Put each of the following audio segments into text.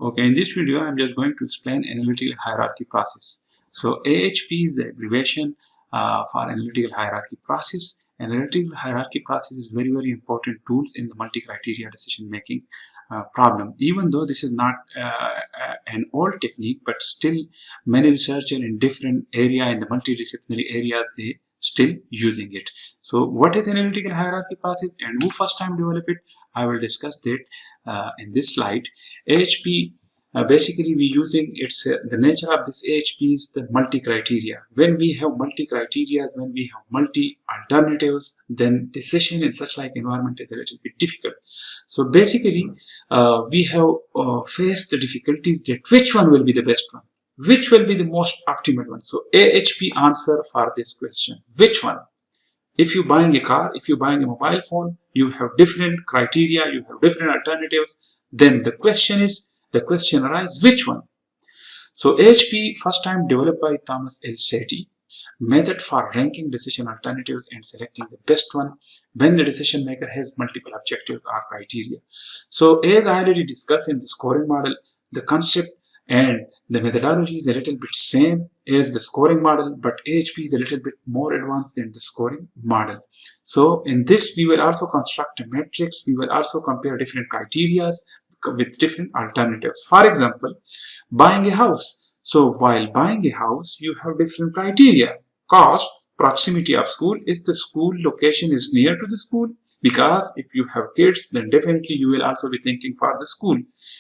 Okay, in this video, I'm just going to explain analytical hierarchy process. So AHP is the abbreviation for analytical hierarchy process. Analytical hierarchy process is very important tools in the multi-criteria decision making problem. Even though this is not an old technique, but still many researchers in different area in the multidisciplinary areas, they still using it. So what is analytical hierarchy process and who first time developed it? I will discuss that in this slide. AHP, basically we using the nature of this AHP is the multi-criteria. When we have multi-criteria, when we have multi-alternatives, then decision in such like environment is a little bit difficult. So basically we have faced the difficulties that which one will be the best one, which will be the most optimal one. So AHP answer for this question, which one? If you're buying a car, if you're buying a mobile phone, you have different criteria, you have different alternatives. Then the question arises, which one? So AHP first time developed by Thomas L. Shetty, method for ranking decision alternatives and selecting the best one when the decision maker has multiple objectives or criteria. So as I already discussed in the scoring model, the concept and the methodology is a little bit same as the scoring model, but AHP is a little bit more advanced than the scoring model. So in this, we will also construct a matrix. We will also compare different criteria with different alternatives. For example, buying a house. So while buying a house, you have different criteria. Cost, proximity of school. Is the school location is near to the school? Because if you have kids, then definitely you will also be thinking for the school.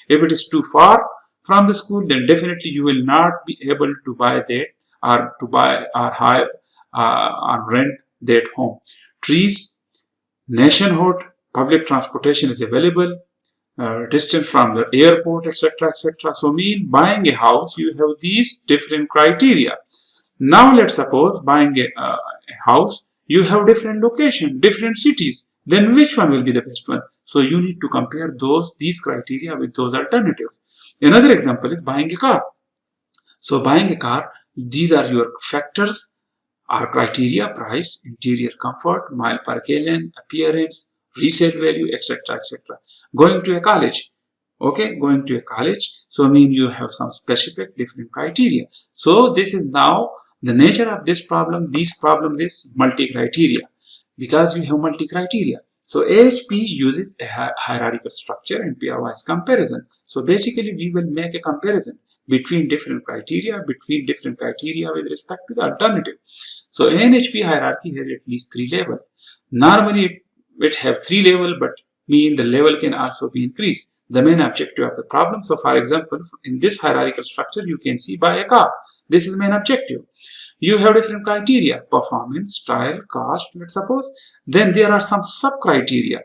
If it is too far from the school, then definitely you will not be able to buy that or to buy or hire or rent that home. Trees, nationhood, public transportation is available, distance from the airport, etc., etc. So mean buying a house, you have these different criteria. Now let's suppose buying a house, you have different location, different cities. Then which one will be the best one? So you need to compare these criteria with those alternatives. Another example is buying a car. So buying a car, these are your factors or criteria: price, interior comfort, mile per gallon, appearance, resale value, etc., etc. Going to a college. Okay, going to a college. So I mean you have some specific different criteria. So this is now the nature of this problem. These problems is multi-criteria because you have multi-criteria. So AHP uses a hierarchical structure and pairwise comparison. So basically we will make a comparison between different criteria with respect to the alternative. So ANHP hierarchy has at least 3 levels. Normally it have 3 levels, but mean the level can also be increased. The main objective of the problem. So for example, in this hierarchical structure, you can see buy a car. This is main objective. You have different criteria: performance, style, cost, let's suppose. Then there are some sub-criteria: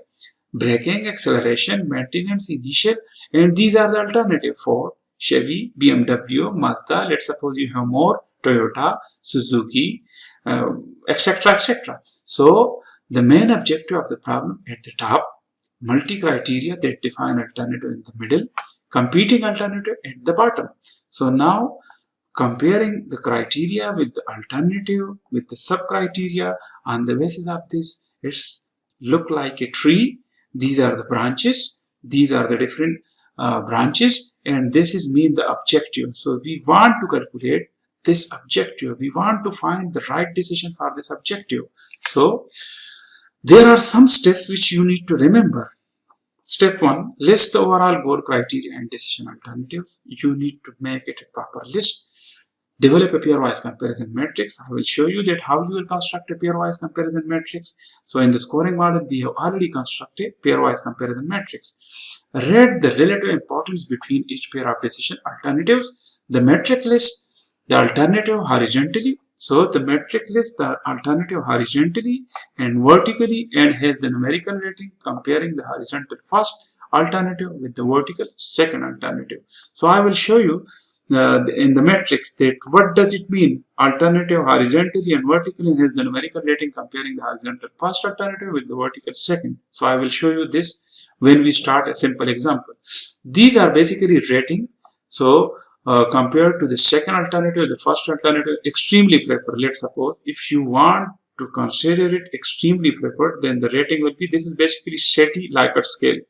braking, acceleration, maintenance, initial, and these are the alternative for Chevy, BMW, Mazda. Let's suppose you have more: Toyota, Suzuki, etc., etc. So the main objective of the problem at the top, multi-criteria that define alternative in the middle, competing alternative at the bottom. So now comparing the criteria with the alternative with the sub-criteria, on the basis of this, it's look like a tree. These are the branches, these are the different branches, and this is mean the objective. So we want to calculate this objective, we want to find the right decision for this objective. So there are some steps which you need to remember. Step 1, list the overall goal criteria and decision alternatives. You need to make it a proper list. Develop a pairwise comparison matrix. I will show you that how you will construct a pairwise comparison matrix. So in the scoring model, we have already constructed pairwise comparison matrix. Rate the relative importance between each pair of decision alternatives. The metric lists the alternative horizontally. So the metric lists the alternative horizontally and vertically and has the numerical rating comparing the horizontal first alternative with the vertical second alternative. So I will show you in the matrix that what does it mean alternative horizontally and vertically and has the numerical rating comparing the horizontal first alternative with the vertical second. So I will show you this when we start a simple example. These are basically rating. So compared to the second alternative, the first alternative, extremely preferred. Let's suppose if you want to consider it extremely preferred, then the rating will be, this is basically Shetty Likert scale.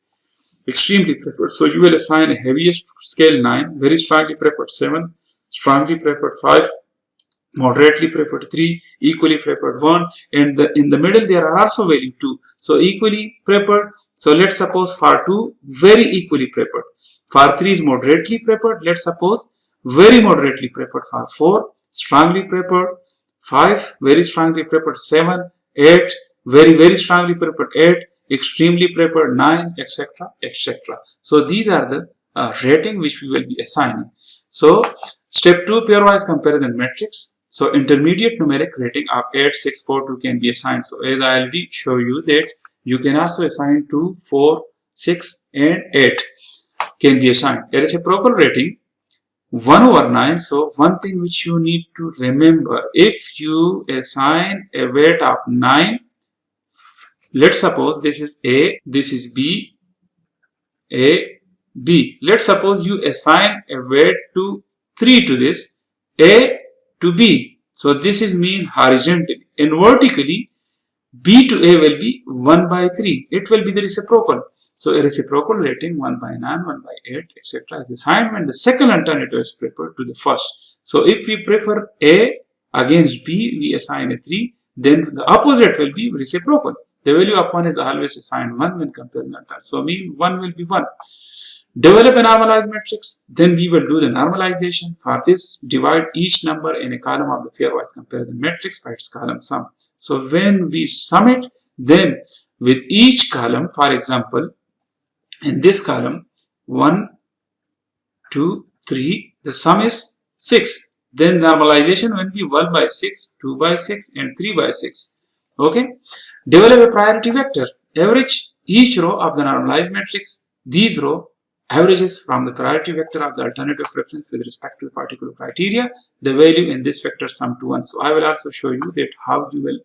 extremely preferred. So you will assign a heaviest scale 9, very strongly preferred 7, strongly preferred 5, moderately preferred 3, equally preferred 1, and in the middle there are also value 2. So equally preferred. So let's suppose for 2, very equally preferred. For 3 is moderately preferred. Let's suppose very moderately preferred. For 4, strongly preferred. 5, very strongly preferred. 7, 8, very strongly preferred. 8, extremely preferred. 9, etc., etc. So these are the rating which we will be assigning. So step 2, pairwise comparison matrix. So intermediate numeric rating of 8, 6, 4, 2 can be assigned. So as I already show you that you can also assign 2, 4, 6 and 8 can be assigned. A reciprocal rating 1 over 9. So one thing which you need to remember, if you assign a weight of 9, let's suppose this is A, this is B, A, B. Let's suppose you assign a weight to 3 to this, A to B. So this is mean horizontally. And vertically, B to A will be 1 by 3. It will be the reciprocal. So a reciprocal rating 1 by 9, 1 by 8, etc. is assigned when the second alternative is preferred to the first. So if we prefer A against B, we assign a 3. Then the opposite will be reciprocal. The value of 1 is always assigned 1 when comparing alternatives. So mean 1 will be 1. Develop a normalized matrix, then we will do the normalization. For this, divide each number in a column of the pairwise comparison matrix by its column sum. So when we sum it, then with each column, for example, in this column, 1, 2, 3, the sum is 6. Then normalization will be 1 by 6, 2 by 6 and 3 by 6. Okay. Develop a priority vector. Average each row of the normalized matrix. These row averages from the priority vector of the alternative preference with respect to the particular criteria. The value in this vector sum to 1. So I will also show you that how you will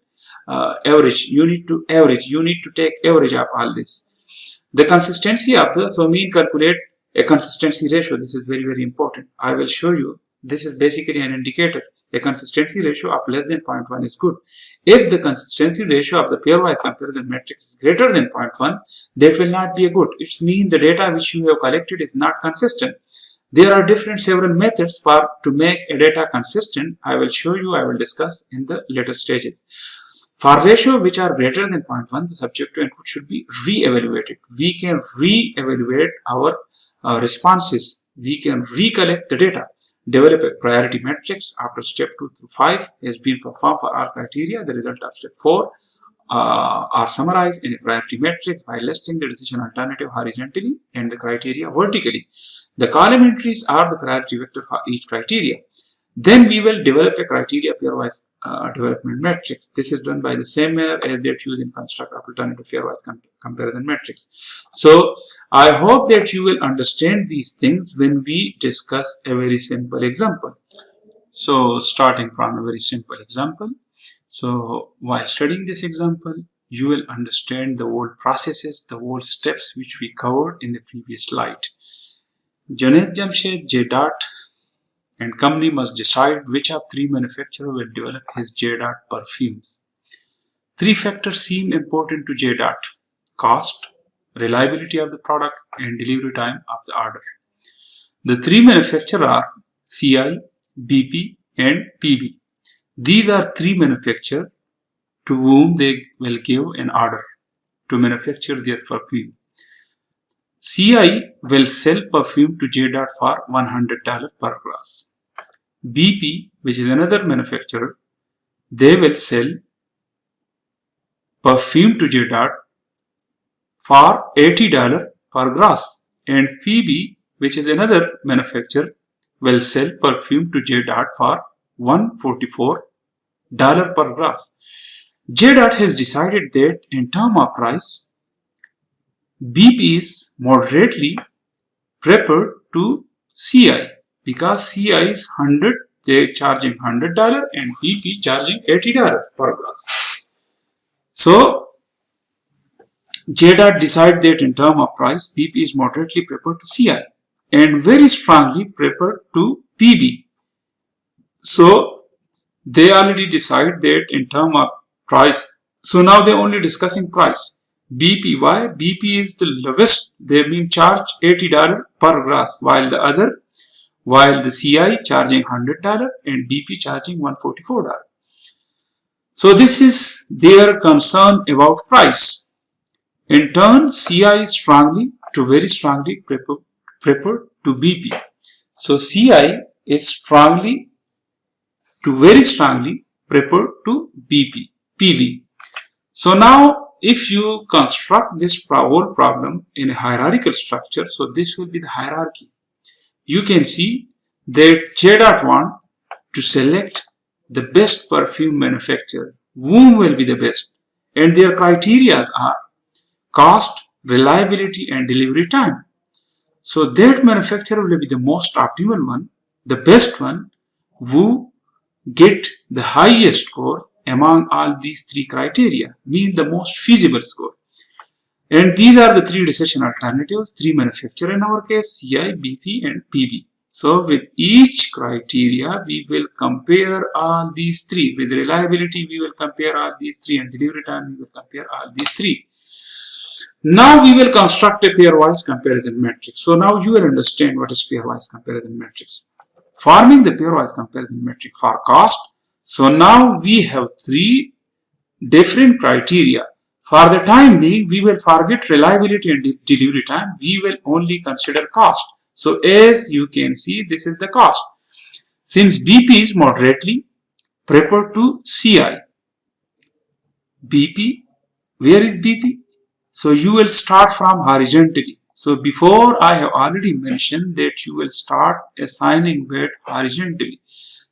average. You need to average. You need to take average of all this. The consistency of the, so mean calculate a consistency ratio. This is very important. I will show you. This is basically an indicator. A consistency ratio of less than 0.1 is good. If the consistency ratio of the pairwise comparison matrix is greater than 0.1, that will not be a good. It means the data which you have collected is not consistent. There are several methods to make a data consistent. I will show you, I will discuss in the later stages. For ratio which are greater than 0.1, the subjective input should be re-evaluated. We can re-evaluate our responses. We can recollect the data. Develop a priority matrix after step 2 through 5 has been performed for all criteria. The result of step 4 are summarized in a priority matrix by listing the decision alternative horizontally and the criteria vertically. The column entries are the priority vector for each criteria. Then we will develop a criteria pairwise development matrix. This is done by the same manner as they choose in construct of alternative pairwise comparison matrix. So I hope that you will understand these things when we discuss a very simple example. So starting from a very simple example. So while studying this example, you will understand the whole processes, the whole steps which we covered in the previous slide. Junaid Jamshed J. and company must decide which of 3 manufacturers will develop his J. perfumes. 3 factors seem important to J. cost, reliability of the product, and delivery time of the order. The 3 manufacturers are CI, BP, and PB. These are 3 manufacturers to whom they will give an order to manufacture their perfume. CI will sell perfume to J. for $100 per glass. BP, which is another manufacturer, they will sell perfume to J. for $80 per glass. And PB, which is another manufacturer, will sell perfume to J. for $144 per glass. J. has decided that in terms of price, BP is moderately preferred to CI because CI is 100, they are charging $100 and BP charging $80 per glass. So J. decide that in terms of price, BP is moderately preferred to CI and very strongly preferred to PB. So they already decide that in terms of price. So now they are only discussing price. BP. Why? BP is the lowest. They have been charged $80 per glass, while the CI charging $100 and BP charging $144. So this is their concern about price. In turn, CI is very strongly preferred to BP. So CI is very strongly preferred to PB. So now, if you construct this whole problem in a hierarchical structure, so this will be the hierarchy. You can see that J.1 to select the best perfume manufacturer, whom will be the best, and their criteria are cost, reliability, and delivery time. So that manufacturer will be the most optimal one, the best one, who get the highest score among all these three criteria, mean the most feasible score. And these are the three decision alternatives, three manufacturer in our case, CI, BP, and PB. So with each criteria, we will compare all these three. With reliability, we will compare all these three, and delivery time, we will compare all these three. Now we will construct a pairwise comparison matrix. So now you will understand what is pairwise comparison matrix. Forming the pairwise comparison matrix for cost. So now we have three different criteria. For the time being, we will forget reliability and delivery time. We will only consider cost. So as you can see, this is the cost. Since BP is moderately preferred to CI. BP, where is BP? So you will start from horizontally. So before, I have already mentioned that you will start assigning weight horizontally.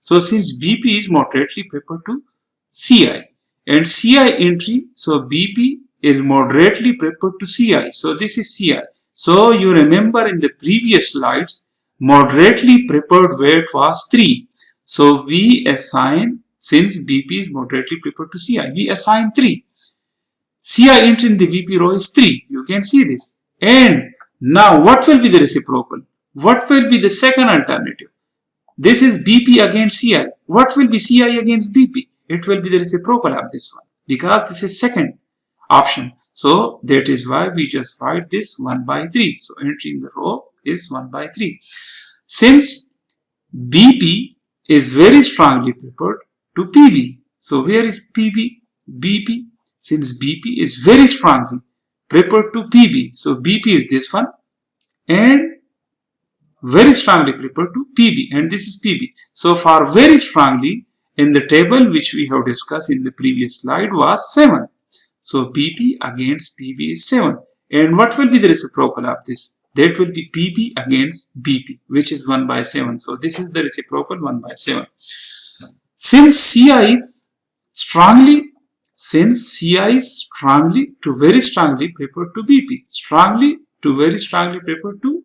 So since BP is moderately preferred to CI and CI entry, so BP is moderately preferred to CI. So this is CI. So you remember in the previous slides, moderately preferred weight was 3. So we assign, since BP is moderately preferred to CI, we assign 3. CI entry in the BP row is 3. You can see this. And now what will be the reciprocal? What will be the second alternative? This is BP against CI. What will be CI against BP? It will be the reciprocal of this one, because this is second option. So that is why we just write this 1 by 3. So entry in the row is 1 by 3. Since BP is very strongly preferred to PB. So where is PB? BP. Since BP is very strongly preferred to PB. So BP is this one. And very strongly preferred to PB, and this is PB. So for very strongly, in the table which we have discussed in the previous slide was 7. So BP against PB is 7. And what will be the reciprocal of this? That will be PB against BP, which is 1 by 7. So this is the reciprocal 1 by 7. Since CI is strongly to very strongly preferred to BP, strongly to very strongly preferred to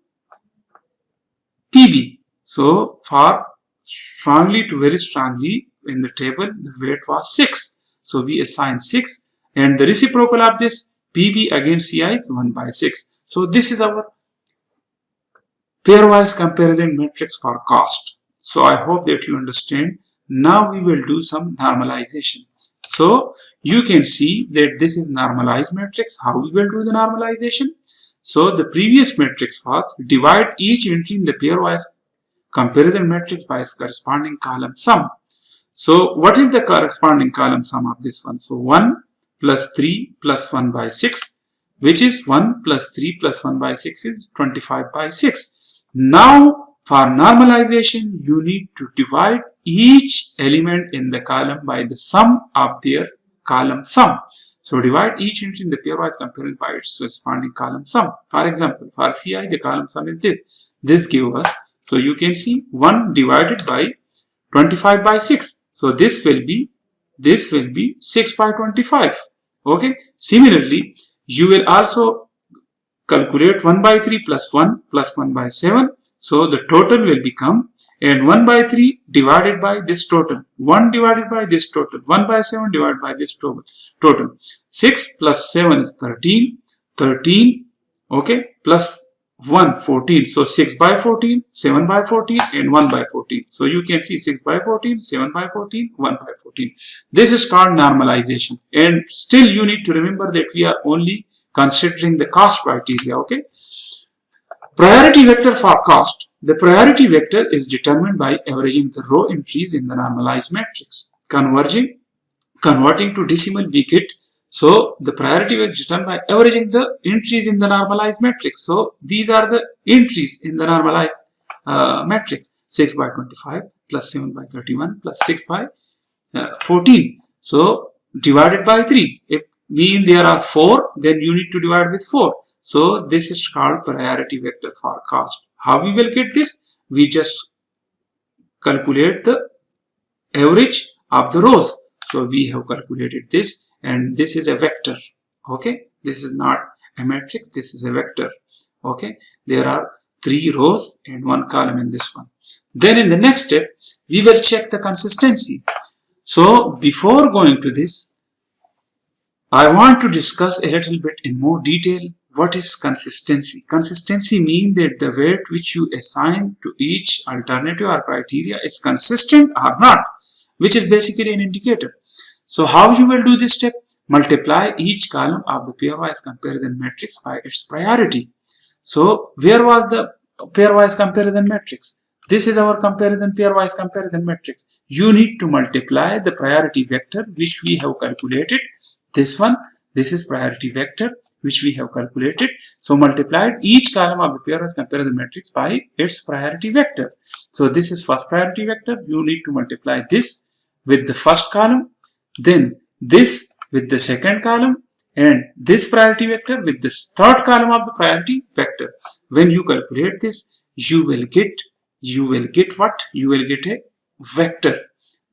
PB. So for strongly to very strongly, in the table the weight was 6. So we assign 6, and the reciprocal of this PB against CI is 1 by 6. So this is our pairwise comparison matrix for cost. So I hope that you understand. Now we will do some normalization. So you can see that this is normalized matrix. How we will do the normalization? So the previous matrix was divide each entry in the pairwise comparison matrix by its corresponding column sum. So what is the corresponding column sum of this one? So 1 plus 3 plus 1 by 6, which is 1 plus 3 plus 1 by 6 is 25 by 6. Now for normalization, you need to divide each element in the column by the sum of their column sum. So divide each entry in the pairwise comparison by its corresponding column sum. For example, for CI, the column sum is this. This gives us, so you can see 1 divided by 25 by 6. So this will be 6 by 25. Okay. Similarly, you will also calculate 1 by 3 plus 1 plus 1 by 7. So the total will become, and 1 by 3 divided by this total, 1 divided by this total, 1 by 7 divided by this total. 6 plus 7 is 13, okay, plus 1, 14. So 6 by 14, 7 by 14, and 1 by 14. So you can see 6 by 14, 7 by 14, 1 by 14. This is called normalization. And still you need to remember that we are only considering the cost criteria. Okay. Priority vector for cost. The priority vector is determined by averaging the row entries in the normalized matrix. Converting to decimal, we get, so the priority vector is determined by averaging the entries in the normalized matrix. So these are the entries in the normalized matrix. 6 by 25 plus 7 by 31 plus 6 by 14. So divided by 3. If mean there are 4, then you need to divide with 4. So this is called priority vector for cost. How we will get this? We just calculate the average of the rows. So we have calculated this, and this is a vector. Okay, this is not a matrix, this is a vector. Okay, there are 3 rows and 1 column in this one. Then in the next step, we will check the consistency. So before going to this, I want to discuss a little bit in more detail what is consistency. Consistency means that the weight which you assign to each alternative or criteria is consistent or not, which is basically an indicator. So how you will do this step? Multiply each column of the pairwise comparison matrix by its priority. So where was the pairwise comparison matrix? This is our pairwise comparison matrix. You need to multiply the priority vector which we have calculated. This one, this is priority vector which we have calculated. So multiplied each column of the pairwise comparison matrix by its priority vector. So this is first priority vector. You need to multiply this with the first column, then this with the second column, and this priority vector with this third column of the priority vector. When you calculate this, you will get what? You will get a vector.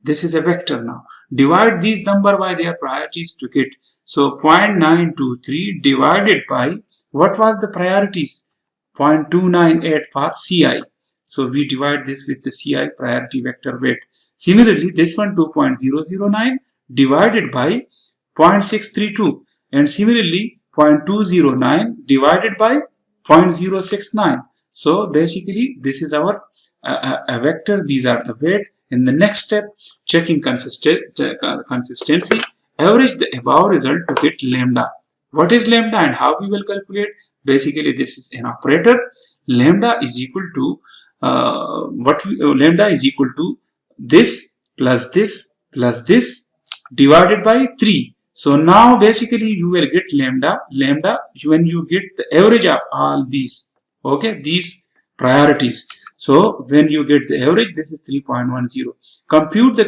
This is a vector now. Divide these number by their priorities to get. So 0.923 divided by, what was the priorities? 0.298 for CI. So we divide this with the CI priority vector weight. Similarly, this one 2.009 divided by 0.632, and similarly 0.209 divided by 0.069. So basically this is our a vector. These are the weight. In the next step, checking consistency, average the above result to get lambda. What is lambda and how we will calculate? Basically this is an operator. Lambda is equal to lambda is equal to this plus this plus this divided by 3. So now basically you will get lambda when you get the average of all these, okay, these priorities. So when you get the average, this is 3.10. Compute the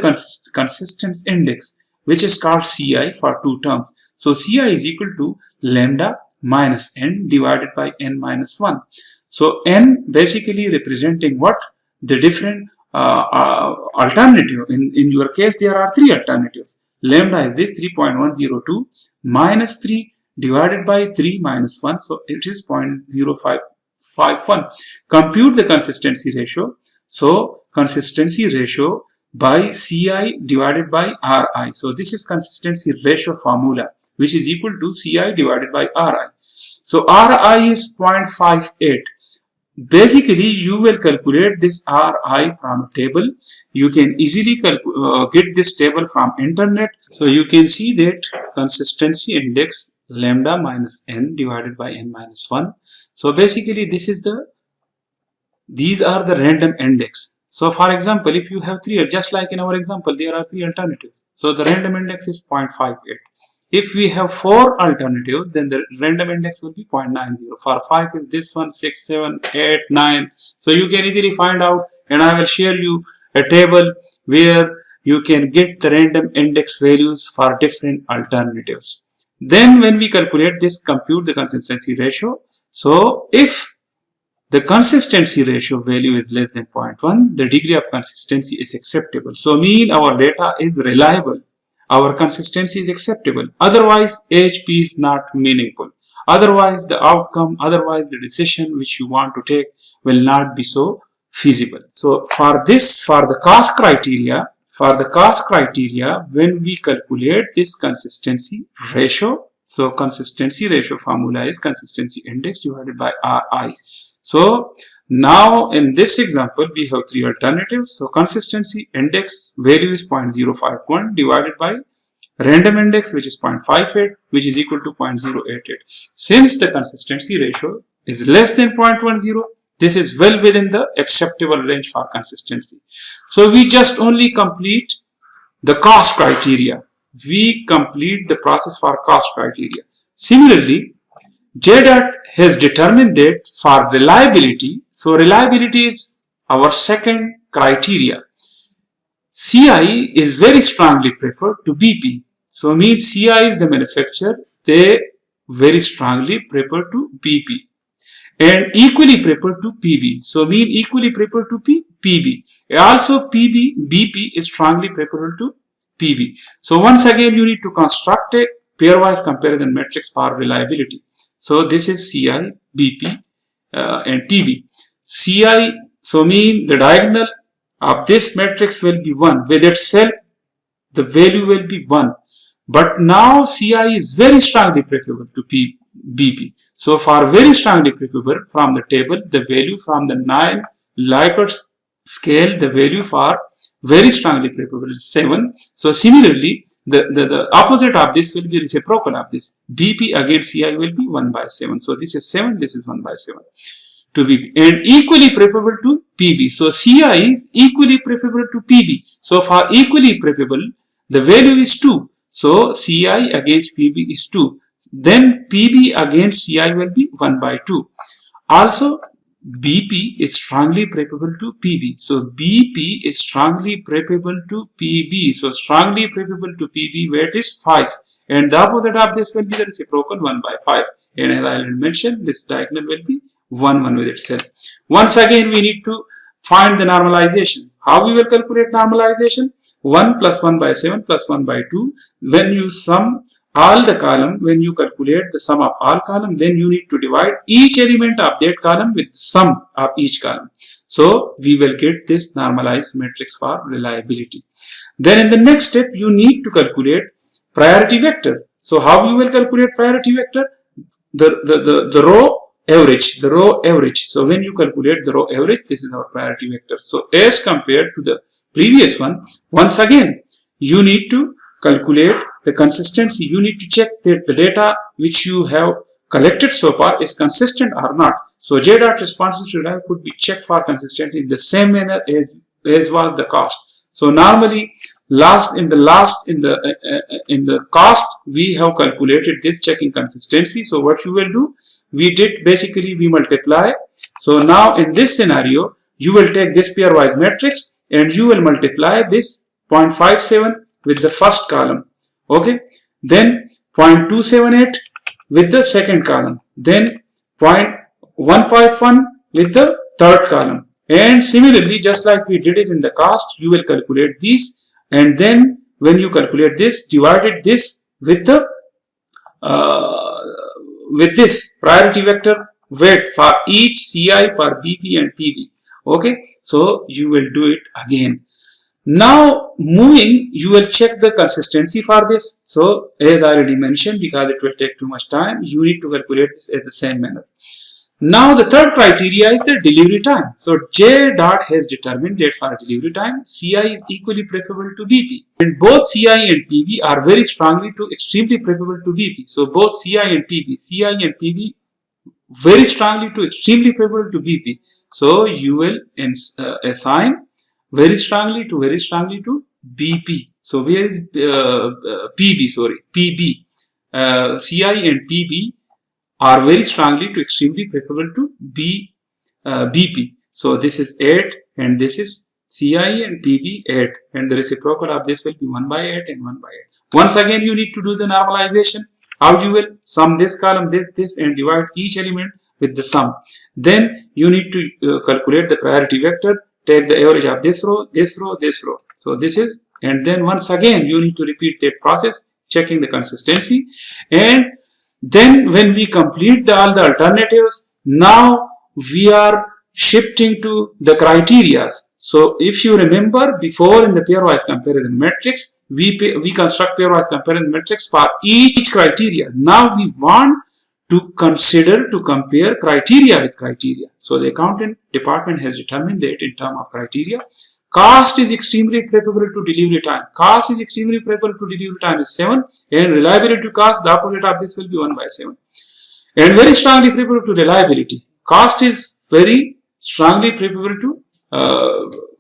consistence index, which is called CI for 2 terms. So CI is equal to lambda minus n divided by n minus 1. So n basically representing what? The different alternative. In your case, there are 3 alternatives. Lambda is this 3.102 minus 3 divided by 3 minus 1. So it is 0.0551. Compute the consistency ratio. So consistency ratio by CI divided by RI. So this is consistency ratio formula, which is equal to CI divided by RI. So RI is 0.58. Basically, you will calculate this RI from a table. You can easily get this table from internet. So you can see that consistency index lambda minus n divided by n minus 1. So basically, these are the random index. So for example, if you have 3, just like in our example, there are 3 alternatives. So the random index is 0.58. If we have 4 alternatives, then the random index will be 0.90. For 5 is this one, 6, 7, 8, 9. So you can easily find out, and I will share you a table where you can get the random index values for different alternatives. Then when we calculate this, compute the consistency ratio. So if the consistency ratio value is less than 0.1, the degree of consistency is acceptable. So mean our data is reliable. Our consistency is acceptable. Otherwise, AHP is not meaningful. Otherwise, the outcome, otherwise the decision which you want to take will not be so feasible. So for the cost criteria, when we calculate this consistency ratio, so consistency ratio formula is consistency index divided by RI. So now in this example, we have 3 alternatives. So consistency index value is 0.051 divided by random index which is 0.58 which is equal to 0.088. Since the consistency ratio is less than 0.10, this is well within the acceptable range for consistency. So we just only complete the cost criteria. We complete the process for cost criteria. Similarly, JDOT has determined that for reliability, so reliability is our second criteria. CI is very strongly preferred to BP. So means CI is the manufacturer, they very strongly prefer to BP. And equally preferred to PB. So mean equally preferred to PB. Also BP is strongly preferable to PB. So once again you need to construct a pairwise comparison matrix for reliability. So this is CI, BP and PB. CI, so mean the diagonal of this matrix will be 1. With itself the value will be 1. But now CI is very strongly preferable to BP. So for very strongly preferable from the table, the value from the 9 Likert scale, the value for very strongly preferable is 7. So similarly, the opposite of this will be reciprocal of this. BP against CI will be 1 by 7. So this is 7, this is 1 by 7 to BP. And equally preferable to PB. So CI is equally preferable to PB. So for equally preferable, the value is 2. So CI against PB is 2. Then PB against CI will be 1 by 2. Also, BP is strongly preferable to PB. So BP is strongly preferable to PB. So strongly preferable to PB weight is 5. And the opposite of this will be the reciprocal 1 by 5. And as I already mentioned, this diagonal will be 1 with itself. Once again, we need to find the normalization. How we will calculate normalization? 1 plus 1 by 7 plus 1 by 2. When you sum all the column, when you calculate the sum of all column, then you need to divide each element of that column with the sum of each column. So we will get this normalized matrix for reliability. Then in the next step, you need to calculate priority vector. So how you will calculate priority vector? The row average. So when you calculate the row average, this is our priority vector. So as compared to the previous one, once again, you need to calculate the consistency. You need to check that the data which you have collected so far is consistent or not. So JDOT responses to data could be checked for consistency in the same manner as was the cost. So normally in the cost we have calculated this checking consistency. So what you will do, we multiply. So now in this scenario, you will take this pairwise matrix and you will multiply this 0.57 with the first column. Okay, then 0.278 with the second column, then 0.151 with the third column, and similarly, just like we did it in the cost, you will calculate these, and then when you calculate this, divided this with the with this priority vector weight for each CI per BP and PB. Okay, so you will do it again. Now moving, you will check the consistency for this. So as I already mentioned, because it will take too much time, you need to calculate this in the same manner. Now the third criteria is the delivery time. So JDOT has determined that for delivery time, CI is equally preferable to BP. And both CI and PB are very strongly to extremely preferable to BP. So both CI and PB very strongly to extremely preferable to BP. So you will assign very strongly to BP. So where is PB? Sorry, PB. CI and PB are very strongly to extremely preferable to BP. So this is 8 and this is CI and PB 8, and the reciprocal of this will be 1 by 8 and 1 by 8. Once again, you need to do the normalization. How you will sum this column, this, and divide each element with the sum. Then you need to calculate the priority vector. Take the average of this row, this row, this row. So this is, and then once again you need to repeat that process, checking the consistency. And then when we complete all the alternatives, now we are shifting to the criteria. So if you remember, before in the pairwise comparison matrix, we construct pairwise comparison matrix for each criteria. Now we want to consider to compare criteria with criteria. So the accountant department has determined that in terms of criteria, Cost is extremely preferable to delivery time. Cost is extremely preferable to delivery time is 7, and reliability to cost, the opposite of this will be 1 by 7. And very strongly preferable to reliability. Cost is very strongly preferable to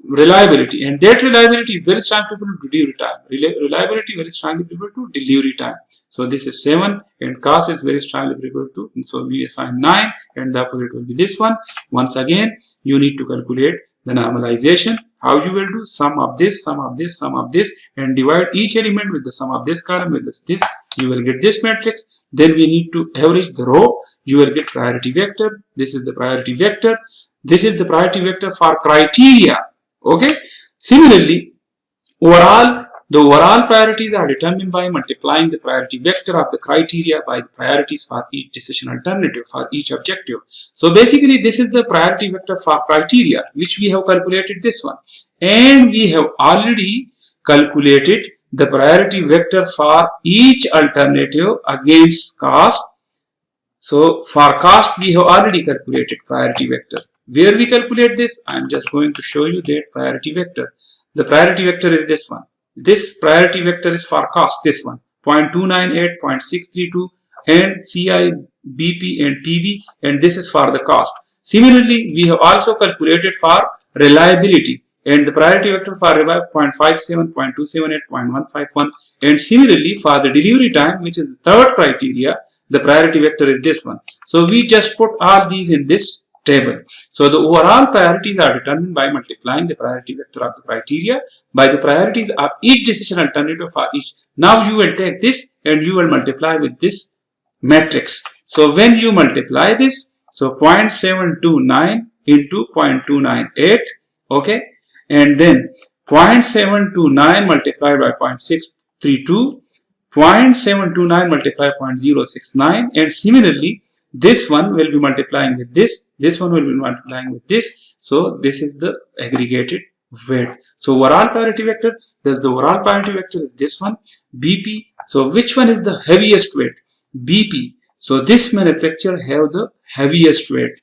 reliability, and that reliability is very strongly preferable to delivery time. Reliability very strongly preferable to delivery time. So this is 7, and cost is very strongly preferable to, and so we assign 9, and the opposite will be this one. Once again, you need to calculate the normalization. How you will do? Sum of this, sum of this, sum of this, and divide each element with the sum of this column with this. You will get this matrix. Then we need to average the row. You will get priority vector. This is the priority vector. This is the priority vector for criteria. Okay. Similarly, the overall priorities are determined by multiplying the priority vector of the criteria by the priorities for each decision alternative for each objective. So basically, this is the priority vector for criteria, which we have calculated this one, and we have already calculated the priority vector for each alternative against cost. So for cost, we have already calculated priority vector. Where we calculate this, I am just going to show you that priority vector. The priority vector is this one. This priority vector is for cost, this one, 0.298, 0.632, and CI, BP, and PB, and this is for the cost. Similarly, we have also calculated for reliability, and the priority vector for reliability 0.57, 0.278, 0.151, and similarly for the delivery time, which is the third criteria, the priority vector is this one. So we just put all these in this table. So the overall priorities are determined by multiplying the priority vector of the criteria by the priorities of each decision alternative for each. Now you will take this and you will multiply with this matrix. So when you multiply this, so 0.729 into 0.298, okay, and then 0.729 multiplied by 0.632, 0.729 multiplied by 0.069, and similarly this one will be multiplying with this one will be multiplying with this. So this is the aggregated weight. So overall priority vector, the overall priority vector is this one, BP. So which one is the heaviest weight? BP. So this manufacturer have the heaviest weight.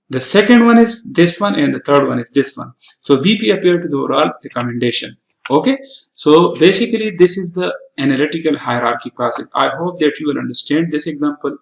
The second one is this one, and the third one is this one. So BP appear to the overall recommendation. Okay, so basically this is the analytical hierarchy process. I hope that you will understand this example.